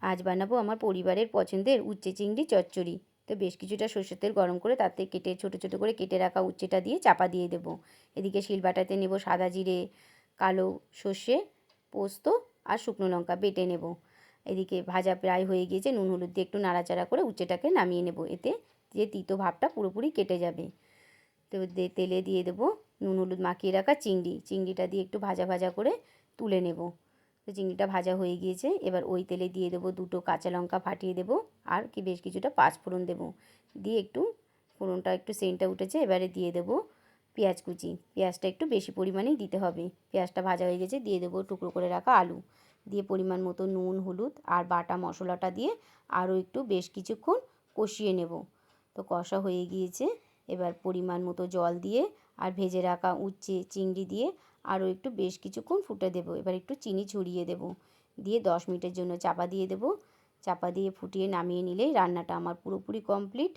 আজ বানাবো আমার পরিবারের পছন্দের উচ্ছে চিংড়ি চচ্চড়ি। তো বেশ কিছুটা সর্ষের তেল গরম করে তাতে ছোটো ছোটো করে কেটে রাখা উচ্ছেটা দিয়ে চাপা দিয়ে দেবো। এদিকে শিলবাটাতে নেব সাদা জিরে, কালো সর্ষে, পোস্ত আর শুকনো লঙ্কা বেটে নেব। এদিকে ভাজা প্রায় হয়ে গিয়েছে, নুন হলুদ দিয়ে একটু নাড়াচাড়া করে উচ্ছেটাকে নামিয়ে নেব। এতে যে তিতো ভাবটা পুরোপুরি কেটে যাবে। তো তেলে দিয়ে দেবো নুন হলুদ মাখিয়ে রাখা চিংড়িটা দিয়ে একটু ভাজা ভাজা করে তুলে নেব। তো চিংড়িটা ভাজা হয়ে গিয়েছে, এবার ওই তেলে দিয়ে দেবো দুটো কাঁচা লঙ্কা ফাটিয়ে দেবো আর বেশ কিছুটা পাঁচফোড়ন দেবো। দিয়ে একটু ফোড়নটা একটু সেন্টটা উঠেছে, এবারে দিয়ে দেবো পেঁয়াজ কুচি। পেঁয়াজটা একটু বেশি পরিমাণেই দিতে হবে। পেঁয়াজটা ভাজা হয়ে গেছে, দিয়ে দেবো টুকরো করে রাখা আলু। দিয়ে পরিমাণ মতো নুন হলুদ আর বাটা মশলাটা দিয়ে আরও একটু বেশ কিছুক্ষণ কষিয়ে নেব। তো কষা হয়ে গিয়েছে, এবার পরিমাণ মতো জল দিয়ে আর ভেজে রাখা উচ্ছে চিংড়ি দিয়ে আরও একটু বেশ কিছুক্ষণ ফুটে দেবো। এবার একটু চিনি ছড়িয়ে দেবো, দিয়ে 10 মিনিটের জন্য চাপা দিয়ে দেবো। চাপা দিয়ে ফুটিয়ে নামিয়ে নিলেই রান্নাটা আমার পুরোপুরি কমপ্লিট।